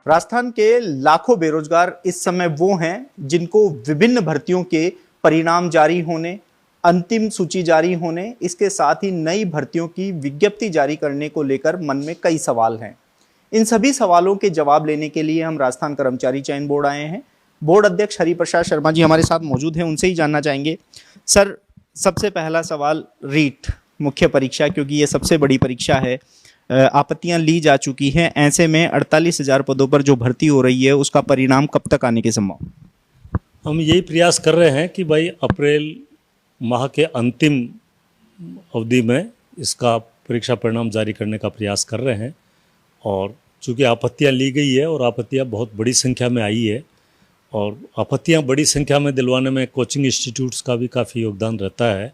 राजस्थान के लाखों बेरोजगार इस समय वो हैं जिनको विभिन्न भर्तियों के परिणाम जारी होने, अंतिम सूची जारी होने, इसके साथ ही नई भर्तियों की विज्ञप्ति जारी करने को लेकर मन में कई सवाल हैं। इन सभी सवालों के जवाब लेने के लिए हम राजस्थान कर्मचारी चयन बोर्ड आए हैं। बोर्ड अध्यक्ष हरिप्रसाद शर्मा जी हमारे साथ मौजूद हैं, उनसे ही जानना चाहेंगे। सर, सबसे पहला सवाल रीट मुख्य परीक्षा, क्योंकि ये सबसे बड़ी परीक्षा है, आपत्तियां ली जा चुकी हैं, ऐसे में 48,000 पदों पर जो भर्ती हो रही है उसका परिणाम कब तक आने की संभावना? हम यही प्रयास कर रहे हैं कि भाई अप्रैल माह के अंतिम अवधि में इसका परीक्षा परिणाम जारी करने का प्रयास कर रहे हैं। और चूँकि आपत्तियां ली गई है और आपत्तियां बहुत बड़ी संख्या में आई है, और आपत्तियां बड़ी संख्या में दिलवाने में कोचिंग इंस्टीट्यूट्स का भी काफ़ी योगदान रहता है,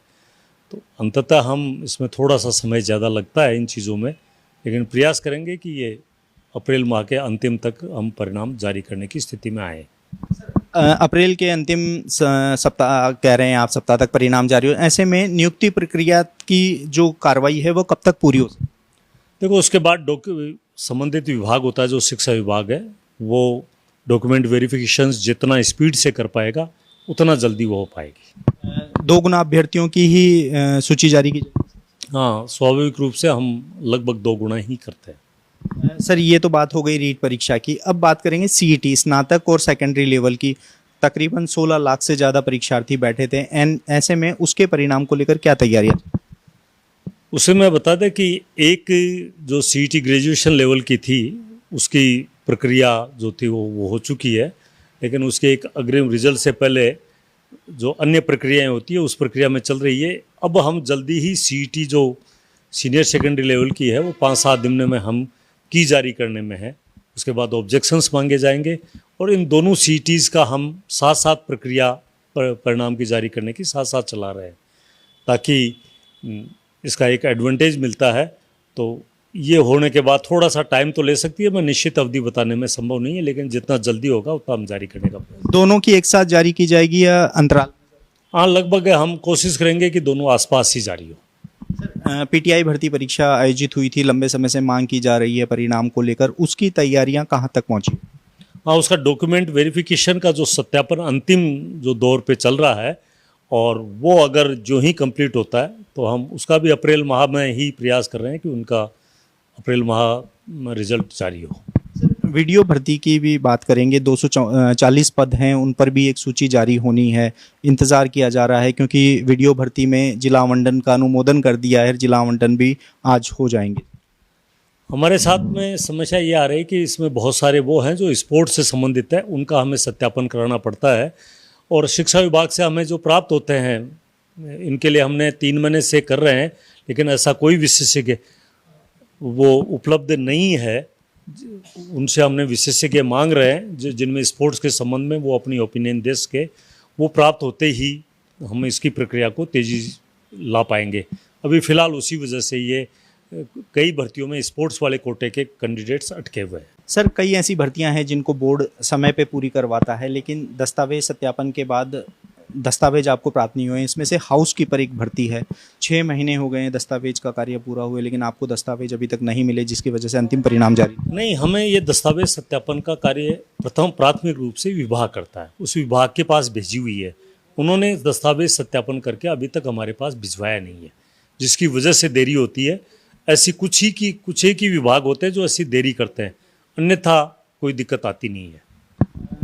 तो अंततः हम इसमें थोड़ा सा समय ज़्यादा लगता है इन चीज़ों में, लेकिन प्रयास करेंगे कि ये अप्रैल माह के अंतिम तक हम परिणाम जारी करने की स्थिति में आए। अप्रैल के अंतिम सप्ताह कह रहे हैं आप, सप्ताह तक परिणाम जारी हो, ऐसे में नियुक्ति प्रक्रिया की जो कार्रवाई है वो कब तक पूरी हो सकती है? देखो, उसके बाद संबंधित विभाग होता है जो शिक्षा विभाग है, वो डॉक्यूमेंट वेरिफिकेशंस जितना स्पीड से कर पाएगा उतना जल्दी वो हो पाएगी। 2 गुना अभ्यर्थियों की ही सूची जारी की जाएगी? हाँ, स्वाभाविक रूप से हम लगभग 2 गुना ही करते हैं। सर, ये तो बात हो गई रीट परीक्षा की। अब बात करेंगे सीईटी, स्नातक और सेकेंडरी लेवल की। तकरीबन 16 लाख से ज़्यादा परीक्षार्थी बैठे थे, ऐसे में उसके परिणाम को लेकर क्या तैयारियां? उसे मैं बता दें कि एक जो सीईटी ग्रेजुएशन लेवल की थी उसकी प्रक्रिया जो थी वो हो चुकी है, लेकिन उसके एक अग्रिम रिजल्ट से पहले जो अन्य प्रक्रियाएं होती है उस प्रक्रिया में चल रही है। अब हम जल्दी ही सीईटी जो सीनियर सेकेंडरी लेवल की है वो 5-7 दिन में हम की जारी करने में है। उसके बाद ऑब्जेक्शंस मांगे जाएंगे और इन दोनों सीईटीज़ का हम साथ साथ प्रक्रिया परिणाम की जारी करने की साथ साथ चला रहे हैं, ताकि इसका एक एडवांटेज मिलता है। तो ये होने के बाद थोड़ा सा टाइम तो ले सकती है, मैं निश्चित अवधि बताने में संभव नहीं है, लेकिन जितना जल्दी होगा उतना हम जारी करने का प्रयास। दोनों की एक साथ जारी की जाएगी या अंतराल? हाँ, लगभग हम कोशिश करेंगे कि दोनों आसपास ही जारी हो। पीटीआई भर्ती परीक्षा आयोजित हुई थी, लंबे समय से मांग की जा रही है परिणाम को लेकर, उसकी तैयारियां कहाँ तक पहुंची? हाँ, उसका डॉक्यूमेंट वेरिफिकेशन का जो सत्यापन अंतिम जो दौर पे चल रहा है, और वो अगर जो ही कंप्लीट होता है तो हम उसका भी अप्रैल माह में ही प्रयास कर रहे हैं कि उनका अप्रैल माह में रिजल्ट जारी हो। वीडियो भर्ती की भी बात करेंगे, 240 पद हैं, उन पर भी एक सूची जारी होनी है, इंतज़ार किया जा रहा है, क्योंकि वीडियो भर्ती में जिला आवंटन का अनुमोदन कर दिया है, जिला आवंटन भी आज हो जाएंगे। हमारे साथ में समस्या ये आ रही है कि इसमें बहुत सारे वो हैं जो स्पोर्ट्स से संबंधित है, उनका हमें सत्यापन कराना पड़ता है, और शिक्षा विभाग से हमें जो प्राप्त होते हैं इनके लिए हमने 3 महीने से कर रहे हैं, लेकिन ऐसा कोई विशेषज्ञ वो उपलब्ध नहीं है। उनसे हमने विशेषज्ञ मांग रहे हैं जिनमें स्पोर्ट्स के संबंध में वो अपनी ओपिनियन दे सके। वो प्राप्त होते ही हम इसकी प्रक्रिया को तेज़ी ला पाएंगे। अभी फ़िलहाल उसी वजह से ये कई भर्तियों में स्पोर्ट्स वाले कोटे के कैंडिडेट्स अटके हुए हैं। सर, कई ऐसी भर्तियां हैं जिनको बोर्ड समय पे पूरी करवाता है, लेकिन दस्तावेज सत्यापन के बाद दस्तावेज आपको प्राप्त नहीं हुए। इसमें से हाउस कीपर एक भर्ती है, 6 महीने हो गए हैं दस्तावेज का कार्य पूरा हुए, लेकिन आपको दस्तावेज अभी तक नहीं मिले, जिसकी वजह से अंतिम परिणाम जारी नहीं। हमें ये दस्तावेज सत्यापन का कार्य प्रथम प्राथमिक रूप से विभाग करता है, उस विभाग के पास भेजी हुई है। उन्होंने दस्तावेज सत्यापन करके अभी तक हमारे पास भिजवाया नहीं है, जिसकी वजह से देरी होती है। ऐसी कुछ एक ही विभाग होते हैं जो ऐसी देरी करते हैं, अन्यथा कोई दिक्कत आती नहीं है।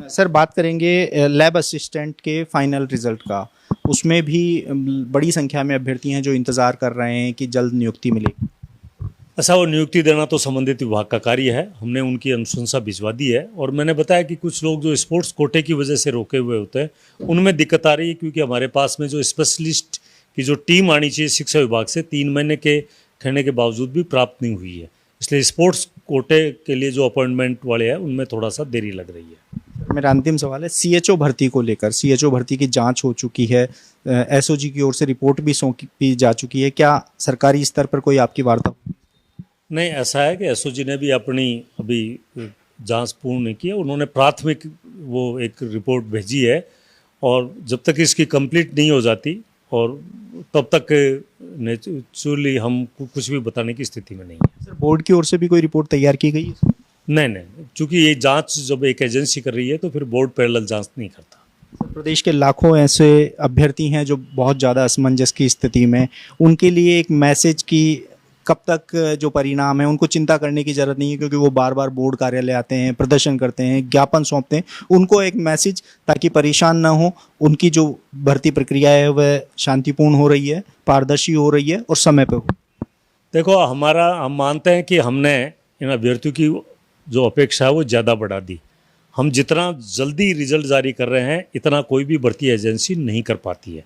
सर, बात करेंगे लैब असिस्टेंट के फाइनल रिजल्ट का, उसमें भी बड़ी संख्या में अभ्यर्थी हैं जो इंतज़ार कर रहे हैं कि जल्द नियुक्ति मिलेगी। ऐसा वो नियुक्ति देना तो संबंधित विभाग का कार्य है, हमने उनकी अनुशंसा भिजवा दी है। और मैंने बताया कि कुछ लोग जो स्पोर्ट्स कोटे की वजह से रोके हुए होते हैं उनमें दिक्कत आ रही है, क्योंकि हमारे पास में जो स्पेशलिस्ट की जो टीम आनी चाहिए शिक्षा विभाग से 3 महीने के कहने के बावजूद भी प्राप्त नहीं हुई है। इसलिए स्पोर्ट्स कोटे के लिए जो अपॉइंटमेंट वाले हैं उनमें थोड़ा सा देरी लग रही है। मेरा अंतिम सवाल है सीएचओ भर्ती को लेकर। सीएचओ भर्ती की जांच हो चुकी है, एसओजी की ओर से रिपोर्ट भी सौंपी जा चुकी है, क्या सरकारी स्तर पर कोई आपकी वार्ता? नहीं, ऐसा है कि एसओजी ने भी अपनी अभी जांच पूर्ण नहीं की है। उन्होंने प्राथमिक वो एक रिपोर्ट भेजी है, और जब तक इसकी कंप्लीट नहीं हो जाती और तब तक नेचुरली हम कुछ भी बताने की स्थिति में नहीं है। सर, बोर्ड की ओर से भी कोई रिपोर्ट तैयार की गई है? नहीं नहीं, चूंकि ये जांच जब एक एजेंसी कर रही है तो फिर बोर्ड पैरेलल जांच नहीं करता। सर, प्रदेश के लाखों ऐसे अभ्यर्थी हैं जो बहुत ज़्यादा असमंजस की स्थिति में, उनके लिए एक मैसेज की कब तक जो परिणाम है उनको चिंता करने की ज़रूरत नहीं है, क्योंकि वो बार बार बोर्ड कार्यालय आते हैं, प्रदर्शन करते हैं, ज्ञापन सौंपते हैं, उनको एक मैसेज ताकि परेशान ना हो, उनकी जो भर्ती प्रक्रिया है वह शांतिपूर्ण हो रही है, पारदर्शी हो रही है और समय पर हो। देखो, हम मानते हैं कि हमने इन अभ्यर्थियों की जो अपेक्षा है वो ज़्यादा बढ़ा दी। हम जितना जल्दी रिजल्ट जारी कर रहे हैं इतना कोई भी भर्ती एजेंसी नहीं कर पाती है।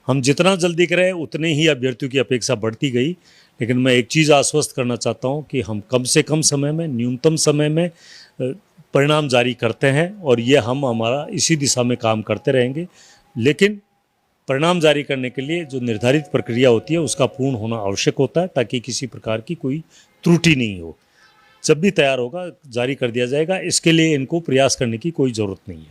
हम जितना जल्दी करें उतने ही अभ्यर्थियों की अपेक्षा बढ़ती गई। लेकिन मैं एक चीज़ आश्वस्त करना चाहता हूं कि हम कम से कम समय में, न्यूनतम समय में परिणाम जारी करते हैं और ये हमारा इसी दिशा में काम करते रहेंगे। लेकिन परिणाम जारी करने के लिए जो निर्धारित प्रक्रिया होती है उसका पूर्ण होना आवश्यक होता है, ताकि किसी प्रकार की कोई त्रुटि नहीं हो। जब भी तैयार होगा जारी कर दिया जाएगा, इसके लिए इनको प्रयास करने की कोई ज़रूरत नहीं है।